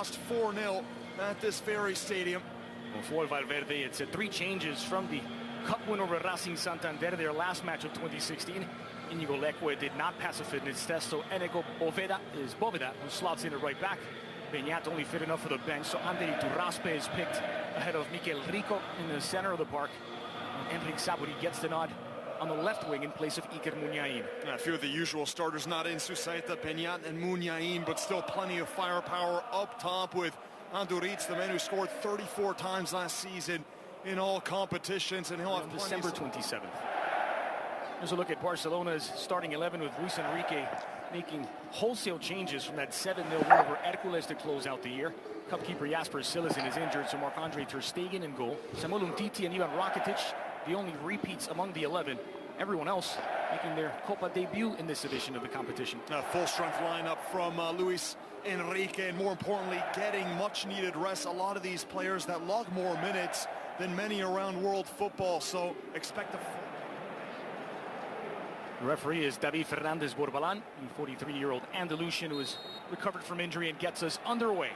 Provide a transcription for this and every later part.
lost 4-0 at this very stadium. Well, for Valverde, it's 3 changes from the Cup win over Racing Santander, their last match of 2016. Inigo Leque did not pass a fitness test, so Enego Boveda who slots in at right back. Beñat only fit enough for the bench, so Ander Iturraspe is picked ahead of Mikel Rico in the center of the park. And Enric Saburi gets the nod on the left wing in place of Iker Muniain. A few of the usual starters not in, Susaeta, Beñat and Muniain, but still plenty of firepower up top with Anduriz, the man who scored 34 times last season in all competitions, and he'll have December 27th. Here's a look at Barcelona's starting 11 with Luis Enrique making wholesale changes from that 7-0 win over Hercules to close out the year. Cupkeeper Jasper Cillessen is injured, so Marc-Andre ter Stegen in goal. Samuel Umtiti and Ivan Rakitic, the only repeats among the 11. Everyone else making their Copa debut in this edition of the competition. A full-strength lineup from Luis Enrique, and more importantly, getting much-needed rest. A lot of these players that log more minutes than many around world football, so expect a... The referee is David Fernandez Borbalan, the 43-year-old Andalusian who has recovered from injury and gets us underway.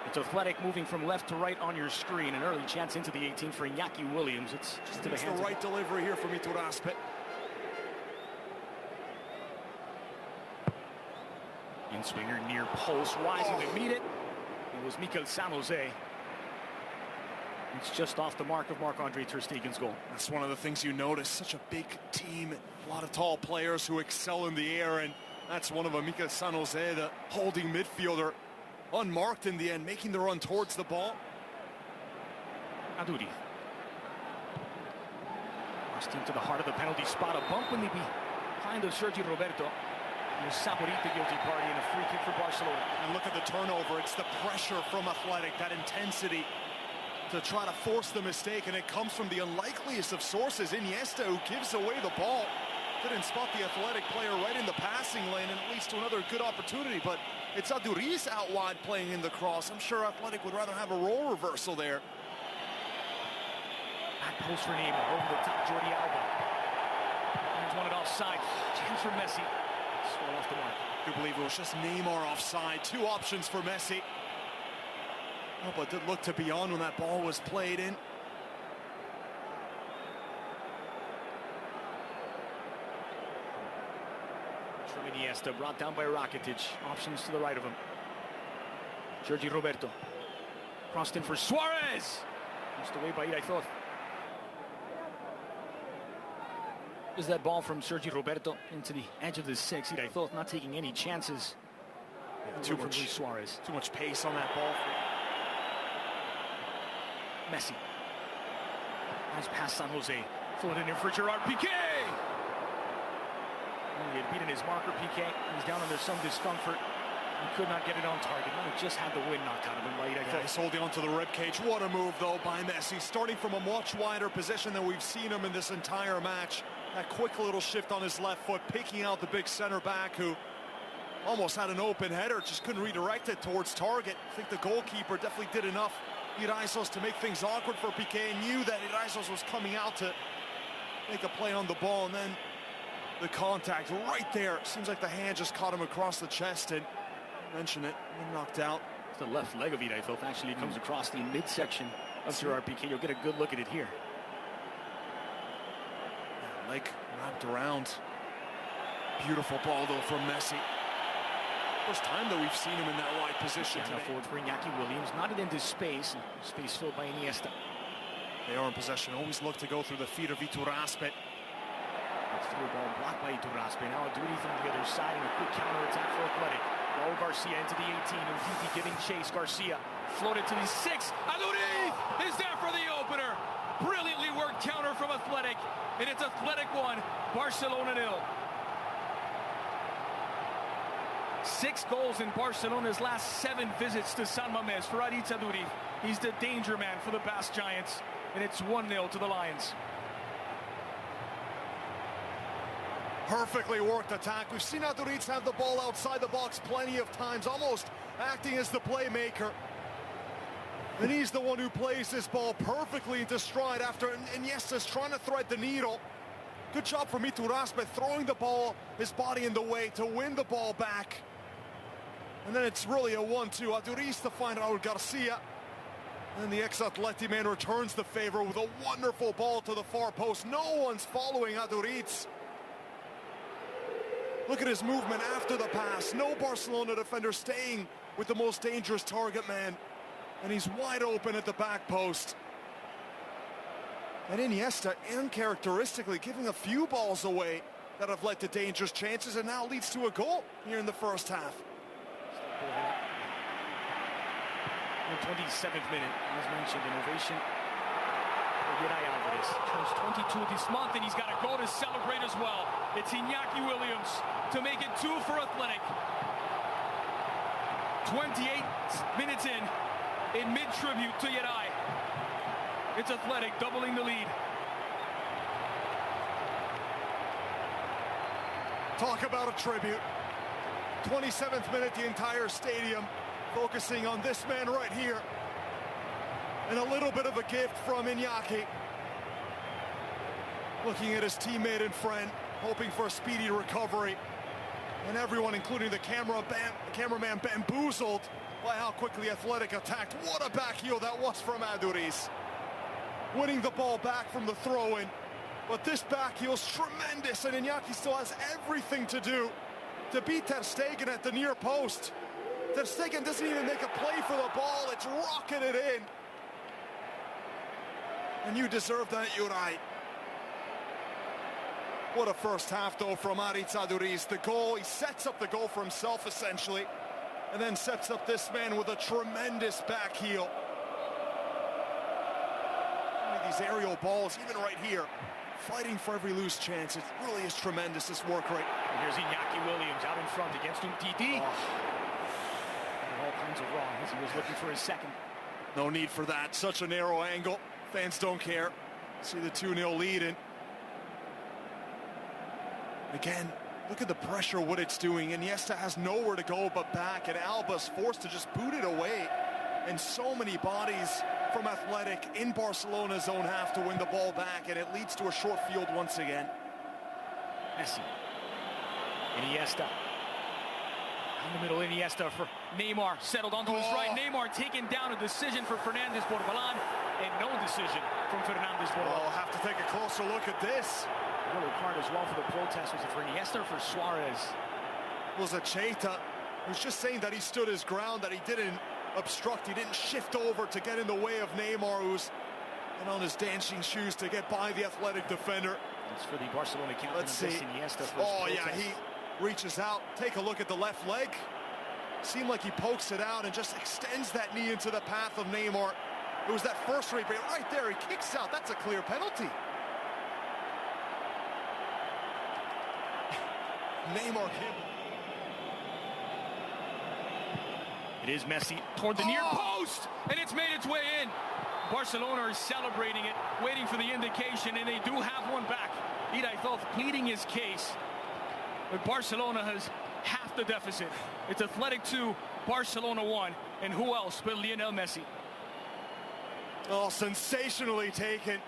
It's Athletic moving from left to right on your screen. An early chance into the 18 for Iñaki Williams. It's just to the hands. The right delivery here from Iturraspe. In-swinger near post, rising to meet it. It was Mikel San Jose. It's just off the mark of Marc-Andre ter Stegen's goal. That's one of the things you notice. Such a big team, a lot of tall players who excel in the air, and that's one of them. Mikel San Jose, the holding midfielder, unmarked in the end, making the run towards the ball. Aduri. Lost into the heart of the penalty spot. A bump in the behind of Sergi Roberto. And Saborit, the guilty party, and a free kick for Barcelona. And look at the turnover. It's the pressure from Athletic, that intensity to try to force the mistake, and it comes from the unlikeliest of sources. Iniesta, who gives away the ball, didn't spot the Athletic player right in the passing lane, and it leads to another good opportunity, but it's Aduriz out wide playing in the cross. I'm sure Athletic would rather have a role reversal there. Back post for Neymar, over the top, Jordi Alba. There's one at offside. Chance for Messi. Swell off the mark. I do believe it was just Neymar offside. 2 options for Messi. Oh, but it looked to be on when that ball was played in. Iniesta brought down by Rakitic. Options to the right of him. Sergi Roberto. Crossed in for Suarez. Pushed away by Iraizoz. Is that ball from Sergi Roberto into the edge of the 6. Iraizoz not taking any chances. Too much pace on that ball. Messi. Has past San Jose. Floated in for Gerard Piqué. He had beaten his marker, Piqué. He's down under some discomfort. He could not get it on target. He just had the wind knocked out of him by Iraizoz. He's holding onto the ribcage. What a move, though, by Messi. Starting from a much wider position than we've seen him in this entire match. That quick little shift on his left foot, picking out the big center back who almost had an open header, just couldn't redirect it towards target. I think the goalkeeper definitely did enough, Iraizoz, to make things awkward for Piqué. Knew that Iraizoz was coming out to make a play on the ball, and then the contact right there. Seems like the hand just caught him across the chest, and mention it, knocked out. The left leg of Iraizoz actually comes across the midsection of Gerard Piqué. You'll get a good look at it here. Leg wrapped around. Beautiful ball, though, from Messi. First time that we've seen him in that wide position. Now forward for Iñaki Williams, knotted into space, and space filled by Iniesta. They are in possession. Always look to go through the feet of Iturraspe. It's through a ball blocked by Iturraspe. Now Aduri from the other side, and a quick counter-attack for Athletic. Raul Garcia into the 18, and Umtiti giving chase. Garcia floated to the 6. Aduri is there for the opener. Brilliantly worked counter from Athletic, and it's Athletic 1, Barcelona 0. 6 goals in Barcelona's last 7 visits to San Mamés for Aritz Aduri. He's the danger man for the Basque Giants, and it's 1-0 to the Lions. Perfectly worked attack. We've seen Aduriz have the ball outside the box plenty of times, almost acting as the playmaker. And he's the one who plays this ball perfectly into stride after Iniesta's trying to thread the needle. Good job from Iturraspe throwing the ball, his body in the way to win the ball back. And then it's really a 1-2. Aduriz to find out Garcia. And then the ex-Athletik man returns the favor with a wonderful ball to the far post. No one's following Aduriz. Look at his movement after the pass. No Barcelona defender staying with the most dangerous target man. And he's wide open at the back post. And Iniesta, uncharacteristically, giving a few balls away that have led to dangerous chances and now leads to a goal here in the first half. In the 27th minute, as mentioned, innovation. Alvarez turns 22 this month, and he's got to go to celebrate as well. It's Iñaki Williams to make it 2 for Athletik. 28 minutes in mid-tribute to Yeray. It's Athletik doubling the lead. Talk about a tribute. 27th minute, the entire stadium focusing on this man right here. And a little bit of a gift from Iñaki. Looking at his teammate and friend, hoping for a speedy recovery. And everyone, including the cameraman, bamboozled by how quickly Athletik attacked. What a back heel that was from Aduriz. Winning the ball back from the throw-in. But this back heel's tremendous, and Iñaki still has everything to do to beat Ter Stegen at the near post. Ter Stegen doesn't even make a play for the ball. It's rocketed in. And you deserve that, Yeray. What a first half, though, from Aritz Aduriz. The goal, he sets up the goal for himself, essentially, and then sets up this man with a tremendous back heel. These aerial balls, even right here, fighting for every loose chance. It really is tremendous, this work rate. And here's Iñaki Williams out in front against Umtiti. All kinds of wrong as he was looking for his second. No need for that. Such a narrow angle. Fans don't care. See the 2-0 lead in. Again, look at the pressure, what it's doing. Iniesta has nowhere to go but back, and Alba's forced to just boot it away. And so many bodies from Athletik in Barcelona's own half to win the ball back, and it leads to a short field once again. Messi. Iniesta. In the middle, Iniesta for Neymar. Settled onto his right. Neymar taking down a decision for Fernandez Borbalán, and no decision from Fernandez Borbalán. I'll have to take a closer look at this. A yellow card as well for the protest. Was it for Iniesta or for Suarez? It was a Cheita. He was just saying that he stood his ground, that he didn't obstruct, he didn't shift over to get in the way of Neymar, who's and on his dancing shoes to get by the Athletik defender. It's for the Barcelona captain. Let's see. Iniesta for yeah, he reaches out. Take a look at the left leg. Seemed like he pokes it out and just extends that knee into the path of Neymar. It was that first replay right there. He kicks out. That's a clear penalty. Neymar can't. It is Messi toward the near post, and it's made its way in. Barcelona are celebrating it, waiting for the indication, and they do have one back. Yeray pleading his case, but Barcelona has half the deficit. It's Athletik 2, Barcelona 1, and who else but Lionel Messi? Oh, sensationally taken.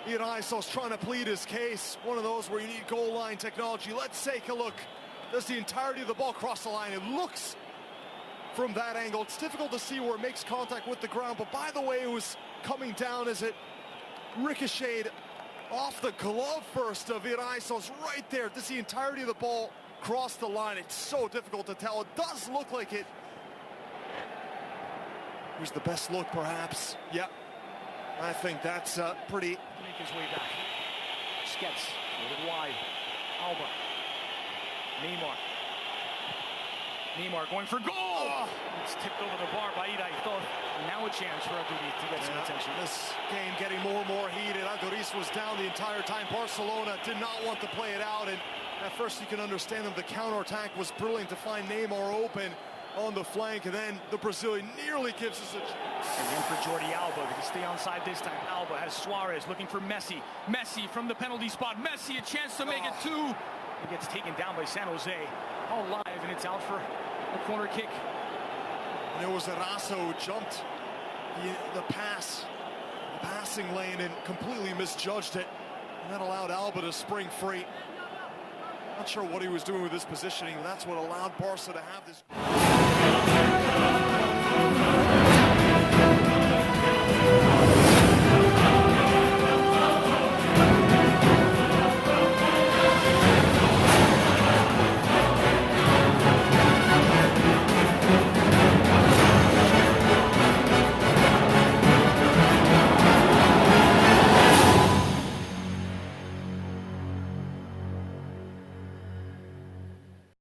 Yeray trying to plead his case. One of those where you need goal line technology. Let's take a look. Does the entirety of the ball cross the line? It looks from that angle. It's difficult to see where it makes contact with the ground, but by the way, it was coming down as it ricocheted off the glove first of Yeray. Right there. Does the entirety of the ball cross the line? It's so difficult to tell. It does look like it. Here's the best look, perhaps. Yep. I think that's pretty. Make his way back. Skets, a little wide. Alba. Neymar. Neymar going for goal. Oh. It's tipped over the bar by Yeray. Now a chance for Aduriz to get some attention. This game getting more and more heated. Aduriz was down the entire time. Barcelona did not want to play it out, and at first you can understand them. The counterattack was brilliant to find Neymar open on the flank, and then the Brazilian nearly gives us a chance. And then for Jordi Alba to stay onside this time. Alba has Suarez looking for Messi. Messi from the penalty spot. Messi a chance to make it 2. He gets taken down by San Jose. All live, and it's out for a corner kick. And it was Eraso who jumped the passing lane, and completely misjudged it. And that allowed Alba to spring free. Not sure what he was doing with his positioning. That's what allowed Barca to have this.